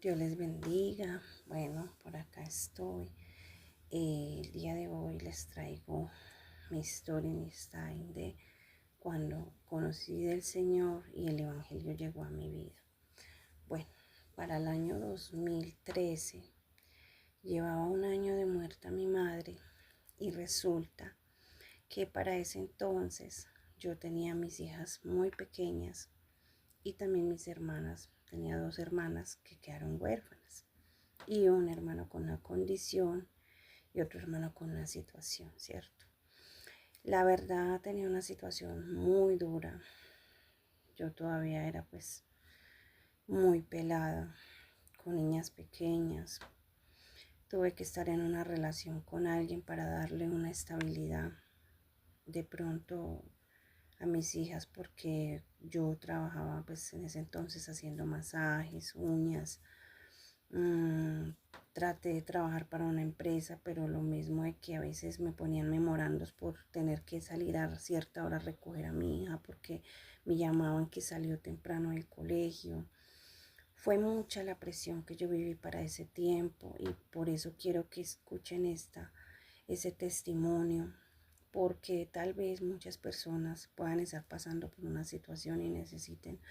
Dios les bendiga. Bueno, por acá estoy. El día de hoy les traigo mi story time de cuando conocí del Señor y el Evangelio llegó a mi vida. Bueno, para el año 2013 llevaba un año de muerta mi madre y resulta que para ese entonces yo tenía mis hijas muy pequeñas y también mis hermanas. Tenía 2 hermanas que quedaron huérfanas y un hermano con una condición y otro hermano con una situación, ¿cierto? La verdad tenía una situación muy dura. Yo todavía era pues muy pelada, con niñas pequeñas. Tuve que estar en una relación con alguien para darle una estabilidad de pronto a mis hijas porque yo trabajaba pues en ese entonces haciendo masajes, uñas. Traté de trabajar para una empresa, pero lo mismo de que a veces me ponían memorandos por tener que salir a cierta hora a recoger a mi hija porque me llamaban que salió temprano del colegio. Fue mucha la presión que yo viví para ese tiempo y por eso quiero que escuchen ese testimonio, porque tal vez muchas personas puedan estar pasando por una situación y necesiten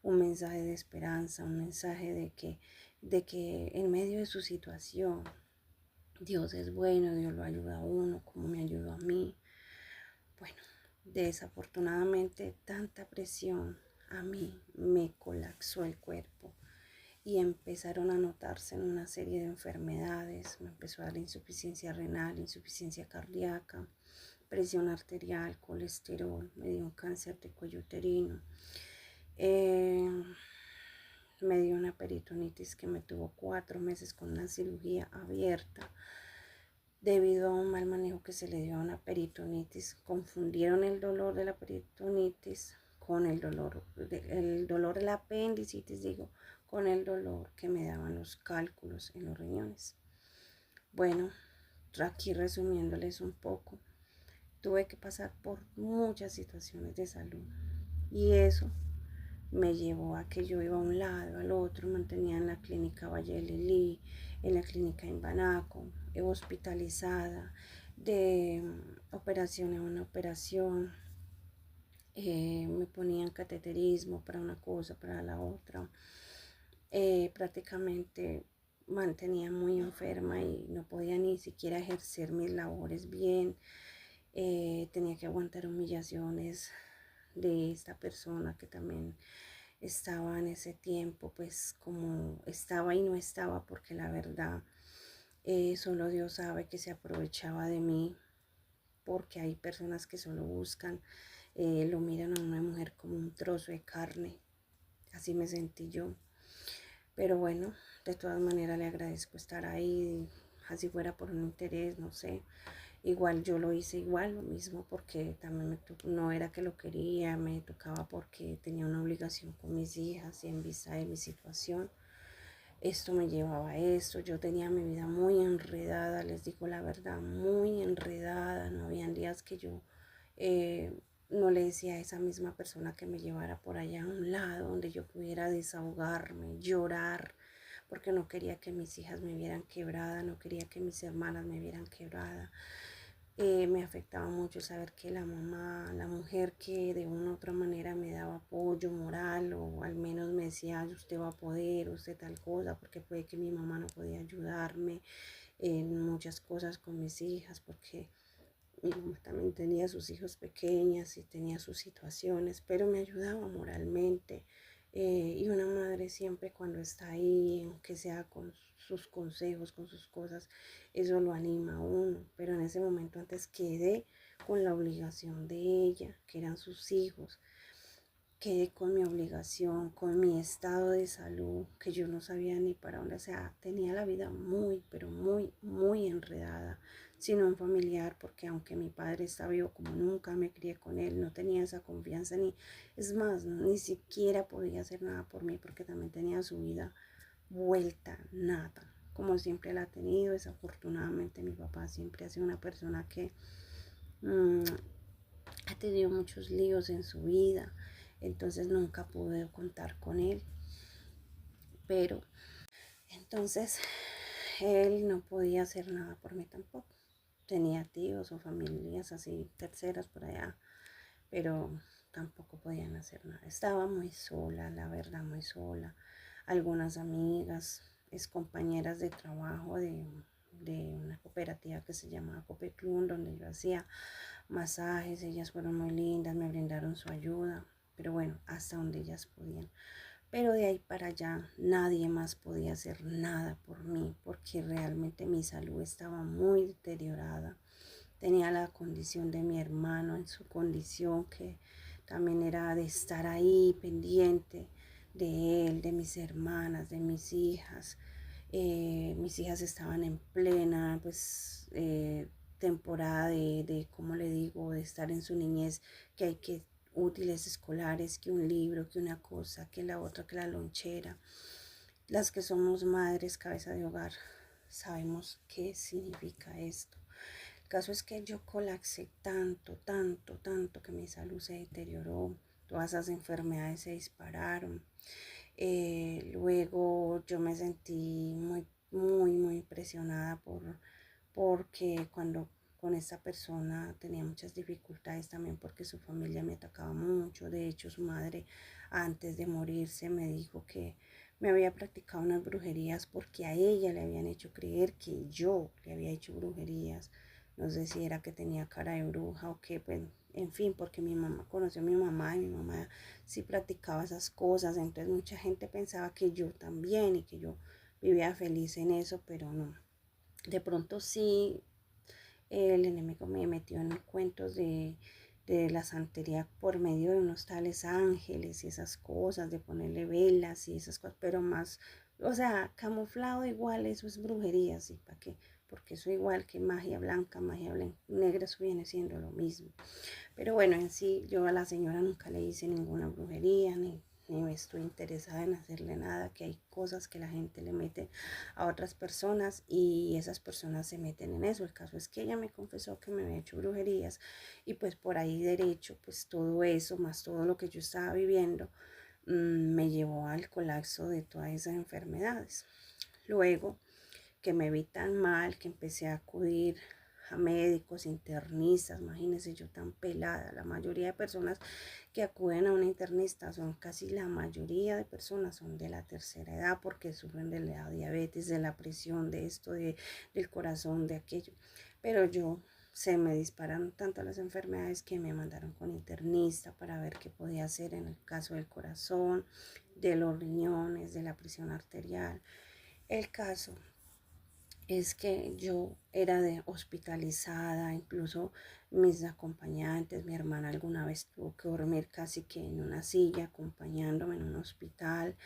un mensaje de esperanza, un mensaje de que en medio de su situación Dios es bueno, Dios lo ayuda a uno como me ayudó a mí. Bueno, desafortunadamente tanta presión a mí me colapsó el cuerpo y empezaron a notarse en una serie de enfermedades. Me empezó a dar insuficiencia renal, insuficiencia cardíaca, presión arterial, colesterol, me dio un cáncer de cuello uterino. Me dio una peritonitis que me tuvo 4 meses con una cirugía abierta. Debido a un mal manejo que se le dio a una peritonitis, confundieron el dolor de la peritonitis con el dolor de la apendicitis, con el dolor que me daban los cálculos en los riñones. Bueno, aquí resumiéndoles un poco, tuve que pasar por muchas situaciones de salud y eso me llevó a que yo iba a un lado, al otro, mantenía en la clínica Valle de Lelí, en la clínica en Banaco, hospitalizada, de operación en una operación. Me ponían cateterismo para una cosa, para la otra. Prácticamente mantenía muy enferma y no podía ni siquiera ejercer mis labores bien. Tenía que aguantar humillaciones de esta persona que también estaba en ese tiempo, pues como estaba y no estaba, porque la verdad solo Dios sabe que se aprovechaba de mí, porque hay personas que solo buscan, lo miran a una mujer como un trozo de carne. Así me sentí yo. Pero bueno, de todas maneras le agradezco estar ahí, así fuera por un interés, no sé. Igual yo lo hice igual, lo mismo, porque también no era que lo quería, me tocaba porque tenía una obligación con mis hijas y en vista de mi situación. Esto me llevaba a esto, yo tenía mi vida muy enredada, les digo la verdad, muy enredada. No habían días que yo eh, no le decía a esa misma persona que me llevara por allá a un lado donde yo pudiera desahogarme, llorar, porque no quería que mis hijas me vieran quebrada, no quería que mis hermanas me vieran quebrada. Me afectaba mucho saber que la mamá, la mujer que de una u otra manera me daba apoyo moral o al menos me decía, usted va a poder, usted tal cosa, porque puede que mi mamá no podía ayudarme en muchas cosas con mis hijas, porque mi mamá también tenía sus hijos pequeñas y tenía sus situaciones, pero me ayudaba moralmente. Y una madre siempre cuando está ahí, aunque sea con sus consejos, con sus cosas, eso lo anima a uno. Pero en ese momento antes quedé con la obligación de ella, que eran sus hijos. Quedé con mi obligación, con mi estado de salud, que yo no sabía ni para dónde. O sea, tenía la vida muy, pero muy, muy enredada, sin un familiar, porque aunque mi padre está vivo, como nunca me crié con él, no tenía esa confianza, es más, ni siquiera podía hacer nada por mí, porque también tenía su vida vuelta, nada, como siempre la ha tenido. Desafortunadamente mi papá siempre ha sido una persona que mmm, ha tenido muchos líos en su vida, entonces nunca pude contar con él. Pero Entonces, él no podía hacer nada por mí tampoco. Tenía tíos o familias así terceras por allá, pero tampoco podían hacer nada. Estaba muy sola, la verdad, muy sola. Algunas amigas, ex compañeras de trabajo de una cooperativa que se llamaba Copeclun, donde yo hacía masajes, ellas fueron muy lindas, me brindaron su ayuda, pero bueno, hasta donde ellas podían. Pero de ahí para allá nadie más podía hacer nada por mí porque realmente mi salud estaba muy deteriorada. Tenía la condición de mi hermano en su condición, que también era de estar ahí pendiente de él, de mis hermanas, de mis hijas. Mis hijas estaban en plena temporada ¿cómo le digo?, de estar en su niñez, que hay que útiles escolares, que un libro, que una cosa, que la otra, que la lonchera. Las que somos madres, cabeza de hogar, sabemos qué significa esto. El caso es que yo colapsé tanto, tanto, tanto que mi salud se deterioró. Todas esas enfermedades se dispararon. Luego yo me sentí muy, muy, muy presionada porque cuando con esta persona tenía muchas dificultades también porque su familia me atacaba mucho. De hecho, su madre antes de morirse me dijo que me había practicado unas brujerías porque a ella le habían hecho creer que yo le había hecho brujerías. No sé si era que tenía cara de bruja o qué, pues, en fin, porque mi mamá conoció a mi mamá y mi mamá sí practicaba esas cosas. Entonces mucha gente pensaba que yo también y que yo vivía feliz en eso, pero no. De pronto sí, el enemigo me metió en cuentos de la santería por medio de unos tales ángeles y esas cosas, de ponerle velas y esas cosas, pero más, o sea, camuflado igual, eso es brujería, ¿sí? ¿Para qué? Porque eso igual que magia blanca, negra, eso viene siendo lo mismo. Pero bueno, en sí, yo a la señora nunca le hice ninguna brujería, ni estoy interesada en hacerle nada, que hay cosas que la gente le mete a otras personas y esas personas se meten en eso. El caso es que ella me confesó que me había hecho brujerías y pues por ahí derecho, pues todo eso, más todo lo que yo estaba viviendo, me llevó al colapso de todas esas enfermedades. Luego que me vi tan mal que empecé a acudir a médicos, internistas, imagínense yo tan pelada. La mayoría de personas que acuden a un internista son casi la mayoría de personas son de la tercera edad porque sufren de la diabetes, de la presión, de esto, del corazón, de aquello. Pero yo se me dispararon tanto las enfermedades que me mandaron con internista para ver qué podía hacer en el caso del corazón, de los riñones, de la presión arterial. El caso es que yo era de hospitalizada, incluso mis acompañantes, mi hermana alguna vez tuvo que dormir casi que en una silla acompañándome en un hospital.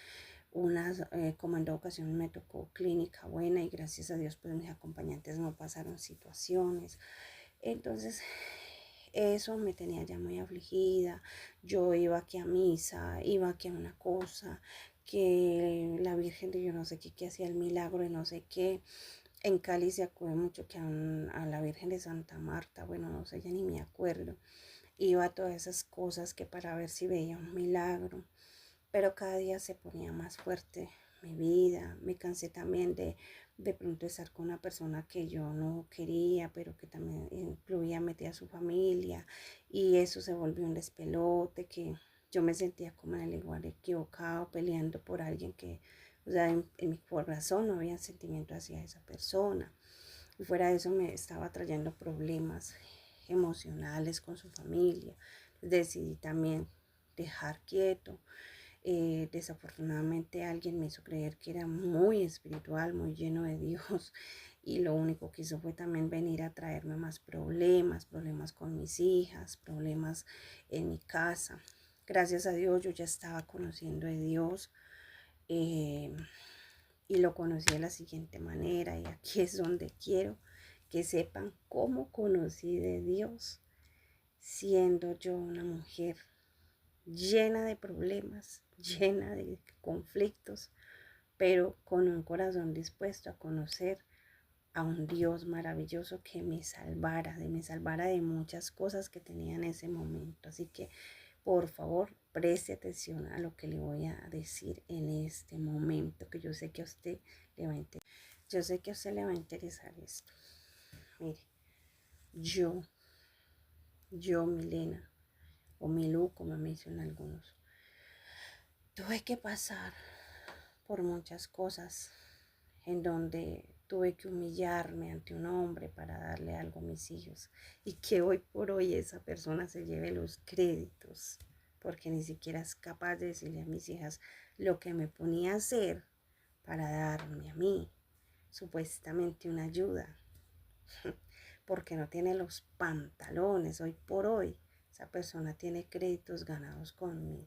Como en dos ocasiones me tocó clínica buena y gracias a Dios pues mis acompañantes no pasaron situaciones. Entonces eso me tenía ya muy afligida. Yo iba aquí a misa, iba aquí a una cosa, que la Virgen de yo no sé qué, que hacía el milagro de no sé qué. En Cali se acude mucho que a la Virgen de Santa Marta, bueno, no sé, ya ni me acuerdo. Iba a todas esas cosas que para ver si veía un milagro, pero cada día se ponía más fuerte mi vida. Me cansé también de pronto estar con una persona que yo no quería, pero que también incluía, metía a su familia, y eso se volvió un despelote, que yo me sentía como en el lugar equivocado, peleando por alguien que, o sea, en mi corazón no había sentimiento hacia esa persona. Y fuera de eso me estaba trayendo problemas emocionales con su familia. Decidí también dejar quieto. Desafortunadamente alguien me hizo creer que era muy espiritual, muy lleno de Dios, y lo único que hizo fue también venir a traerme más problemas, problemas con mis hijas, problemas en mi casa. Gracias a Dios yo ya estaba conociendo de Dios, eh, y lo conocí de la siguiente manera, y aquí es donde quiero que sepan cómo conocí de Dios, siendo yo una mujer llena de problemas, llena de conflictos, pero con un corazón dispuesto a conocer a un Dios maravilloso que me salvara de muchas cosas que tenía en ese momento. Así que, por favor, preste atención a lo que le voy a decir en este momento, que yo sé que a usted le va a interesar. Yo sé que a usted le va a interesar esto. Mire, yo, Milena, o Milú, como me dicen algunos, tuve que pasar por muchas cosas en donde tuve que humillarme ante un hombre para darle algo a mis hijos y que hoy por hoy esa persona se lleve los créditos porque ni siquiera es capaz de decirle a mis hijas lo que me ponía a hacer para darme a mí supuestamente una ayuda porque no tiene los pantalones hoy por hoy. Esa persona tiene créditos ganados con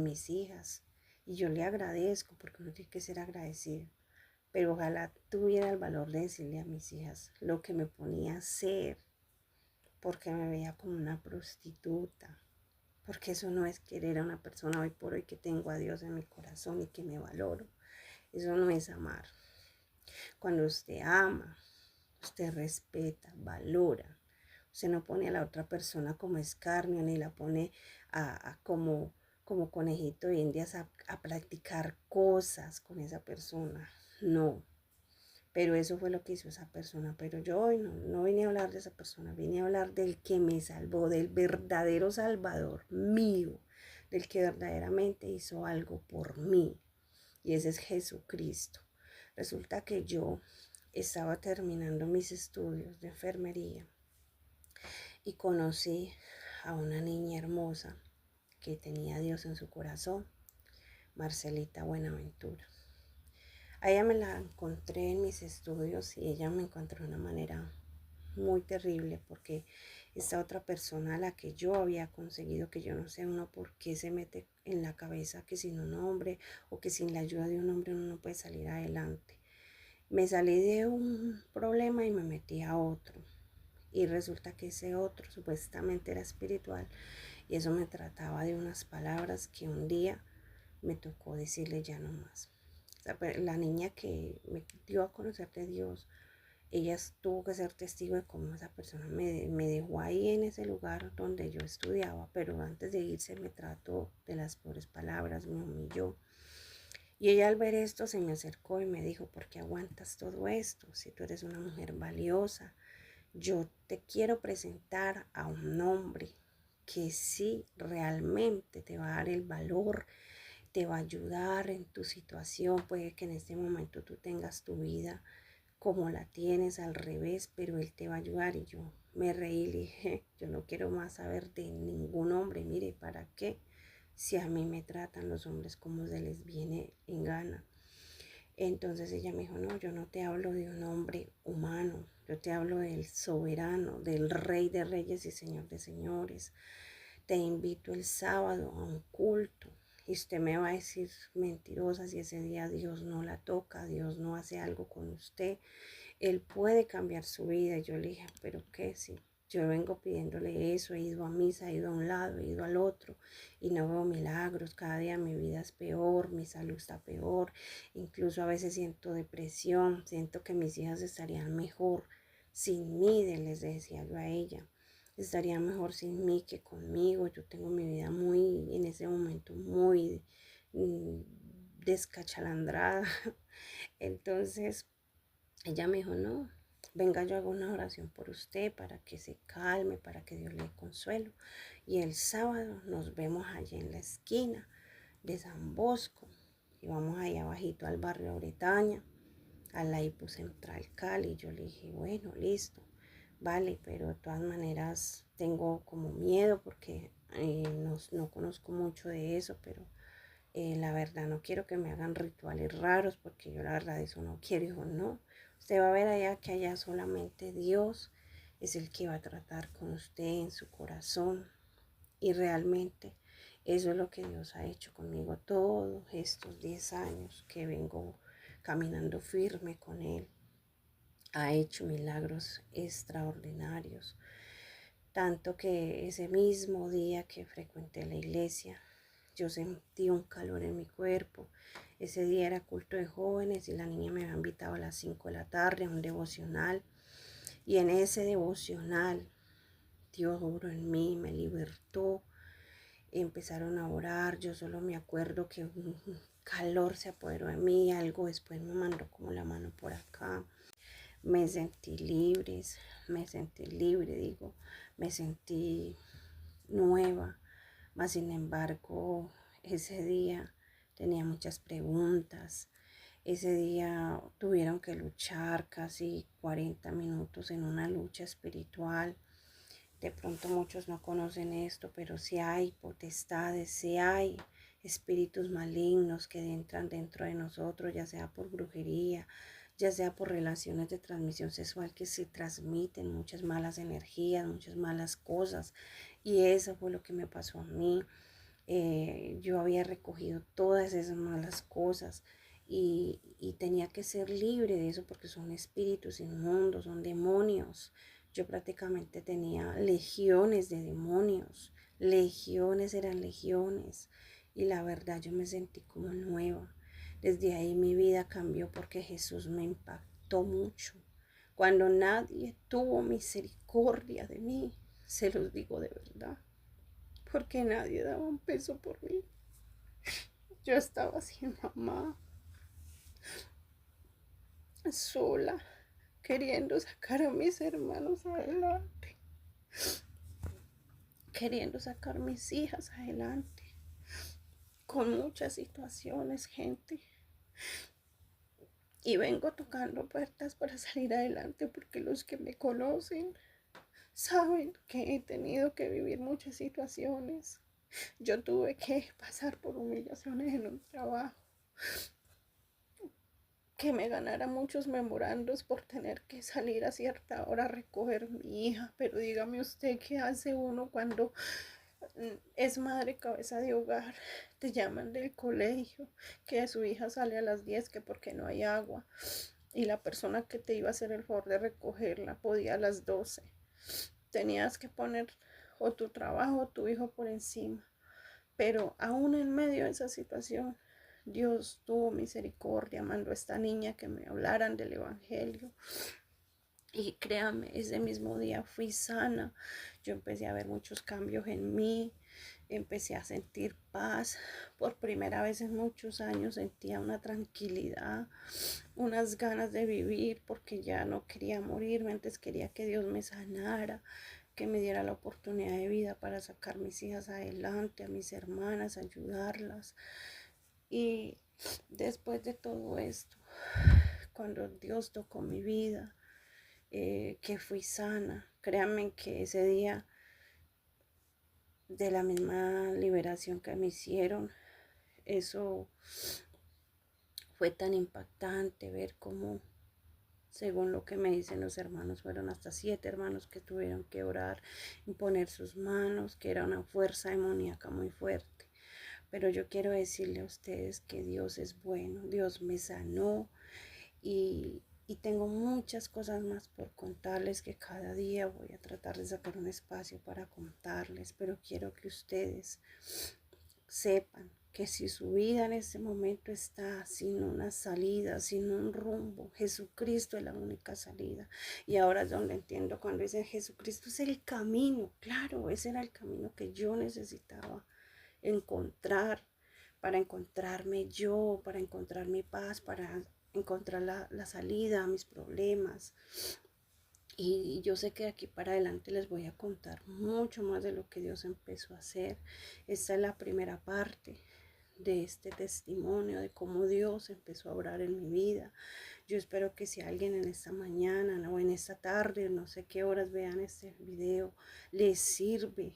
mis hijas y yo le agradezco porque uno tiene que ser agradecido. Pero ojalá tuviera el valor de decirle a mis hijas lo que me ponía a hacer, porque me veía como una prostituta, porque eso no es querer a una persona hoy por hoy que tengo a Dios en mi corazón y que me valoro. Eso no es amar. Cuando usted ama, usted respeta, valora. Usted no pone a la otra persona como escarnio, ni la pone como conejito de indias a practicar cosas con esa persona. No. Pero eso fue lo que hizo esa persona. Pero yo hoy no vine a hablar de esa persona, vine a hablar del que me salvó, del verdadero salvador mío, del que verdaderamente hizo algo por mí. Y ese es Jesucristo. Resulta que yo estaba terminando mis estudios de enfermería y conocí a una niña hermosa que tenía a Dios en su corazón, Marcelita Buenaventura. A ella me la encontré en mis estudios y ella me encontró de una manera muy terrible porque esta otra persona a la que yo había conseguido, que yo no sé uno por qué se mete en la cabeza que sin un hombre o que sin la ayuda de un hombre uno no puede salir adelante. Me salí de un problema y me metí a otro. Y resulta que ese otro supuestamente era espiritual y eso me trataba de unas palabras que un día me tocó decirle ya no más. La niña que me dio a conocer de Dios, ella tuvo que ser testigo de cómo esa persona me dejó ahí en ese lugar donde yo estudiaba, pero antes de irse me trató de las peores palabras, me humilló. Y ella al ver esto se me acercó y me dijo, ¿por qué aguantas todo esto? Si tú eres una mujer valiosa, yo te quiero presentar a un hombre que sí realmente te va a dar el valor, te va a ayudar en tu situación. Puede que en este momento tú tengas tu vida como la tienes al revés, pero él te va a ayudar. Y yo me reí y le dije, yo no quiero más saber de ningún hombre. Mire, ¿para qué? Si a mí me tratan los hombres como se les viene en gana. Entonces ella me dijo, no, yo no te hablo de un hombre humano, yo te hablo del soberano, del rey de reyes y señor de señores. Te invito el sábado a un culto. Y usted me va a decir mentirosa si ese día Dios no la toca, Dios no hace algo con usted. Él puede cambiar su vida. Y yo le dije, ¿pero qué? Si yo vengo pidiéndole eso, he ido a misa, he ido a un lado, he ido al otro y no veo milagros. Cada día mi vida es peor, mi salud está peor. Incluso a veces siento depresión, siento que mis hijas estarían mejor sin mí, les decía yo a ella. Estaría mejor sin mí que conmigo. Yo tengo mi vida muy, en ese momento, muy descachalandrada. Entonces, ella me dijo, no, venga, yo hago una oración por usted para que se calme, para que Dios le dé consuelo. Y el sábado nos vemos allí en la esquina de San Bosco. Y vamos ahí abajito al barrio Bretaña, a la Hipocentral Cali. Yo le dije, bueno, listo, vale, pero de todas maneras tengo como miedo porque no conozco mucho de eso, pero la verdad no quiero que me hagan rituales raros porque yo la verdad eso no quiero. Dijo, no, usted va a ver allá que allá solamente Dios es el que va a tratar con usted en su corazón. Y realmente eso es lo que Dios ha hecho conmigo todos estos 10 años que vengo caminando firme con Él. Ha hecho milagros extraordinarios. Tanto que ese mismo día que frecuenté la iglesia, yo sentí un calor en mi cuerpo. Ese día era culto de jóvenes y la niña me había invitado a las 5 de la tarde a un devocional. Y en ese devocional, Dios obró en mí, me libertó. empezaron a orar. Yo solo me acuerdo que un calor se apoderó de mí, algo después me mandó como la mano por acá. Me sentí libre, digo, me sentí nueva, mas sin embargo, ese día tenía muchas preguntas. Ese día tuvieron que luchar casi 40 minutos en una lucha espiritual. De pronto muchos no conocen esto, pero si hay potestades, si hay espíritus malignos que entran dentro de nosotros, ya sea por brujería, ya sea por relaciones de transmisión sexual que se transmiten muchas malas energías, muchas malas cosas. Y eso fue lo que me pasó a mí. Yo había recogido todas esas malas cosas y tenía que ser libre de eso porque son espíritus inmundos, son demonios. Yo prácticamente tenía legiones de demonios, legiones eran legiones y la verdad yo me sentí como nueva. Desde ahí mi vida cambió porque Jesús me impactó mucho. Cuando nadie tuvo misericordia de mí, se los digo de verdad, porque nadie daba un peso por mí. Yo estaba sin mamá, sola, queriendo sacar a mis hermanos adelante, queriendo sacar mis hijas adelante, con muchas situaciones, gente. Y vengo tocando puertas para salir adelante porque los que me conocen saben que he tenido que vivir muchas situaciones. Yo tuve que pasar por humillaciones en un trabajo, que me ganara muchos memorandos por tener que salir a cierta hora a recoger a mi hija. Pero dígame usted qué hace uno cuando es madre cabeza de hogar. Te llaman del colegio que su hija sale a las 10 que porque no hay agua y la persona que te iba a hacer el favor de recogerla podía a las 12. Tenías que poner o tu trabajo o tu hijo por encima. Pero aún en medio de esa situación, Dios tuvo misericordia, mandó a esta niña que me hablaran del Evangelio. Y créame, ese mismo día fui sana. Yo empecé a ver muchos cambios en mí, empecé a sentir paz. Por primera vez en muchos años sentía una tranquilidad, unas ganas de vivir, porque ya no quería morirme, antes quería que Dios me sanara, que me diera la oportunidad de vida para sacar mis hijas adelante, a mis hermanas, ayudarlas. Y después de todo esto, cuando Dios tocó mi vida, que fui sana, créanme que ese día, de la misma liberación que me hicieron, eso fue tan impactante ver cómo, según lo que me dicen los hermanos, fueron hasta 7 hermanos que tuvieron que orar, imponer sus manos, que era una fuerza demoníaca muy fuerte. Pero yo quiero decirle a ustedes que Dios es bueno, Dios me sanó y tengo muchas cosas más por contarles, que cada día voy a tratar de sacar un espacio para contarles, pero quiero que ustedes sepan que si su vida en este momento está sin una salida, sin un rumbo, Jesucristo es la única salida. Y ahora es donde entiendo cuando dicen Jesucristo es el camino. Claro, ese era el camino que yo necesitaba encontrar, para encontrarme yo, para encontrar mi paz, para encontrar la salida a mis problemas. Y yo sé que de aquí para adelante les voy a contar mucho más de lo que Dios empezó a hacer. Esta es la primera parte de este testimonio de cómo Dios empezó a obrar en mi vida. Yo espero que si alguien en esta mañana o en esta tarde, no sé qué horas vean este video, les sirve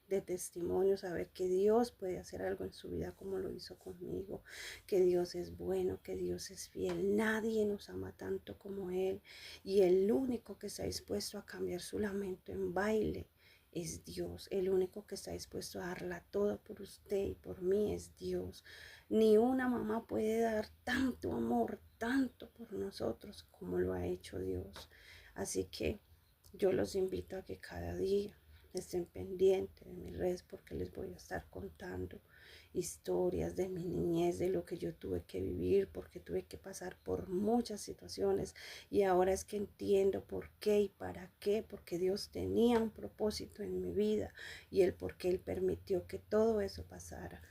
de testimonio, saber que Dios puede hacer algo en su vida como lo hizo conmigo, que Dios es bueno, que Dios es fiel. Nadie nos ama tanto como Él, y el único que está dispuesto a cambiar su lamento en baile es Dios. El único que está dispuesto a darla toda por usted y por mí es Dios. Ni una mamá puede dar tanto amor, tanto por nosotros como lo ha hecho Dios. Así que yo los invito a que cada día estén pendientes de mis redes, porque les voy a estar contando historias de mi niñez, de lo que yo tuve que vivir, porque tuve que pasar por muchas situaciones y ahora es que entiendo por qué y para qué, porque Dios tenía un propósito en mi vida y el por qué Él permitió que todo eso pasara.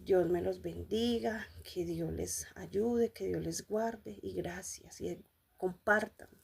Dios me los bendiga, que Dios les ayude, que Dios les guarde y gracias y compartan.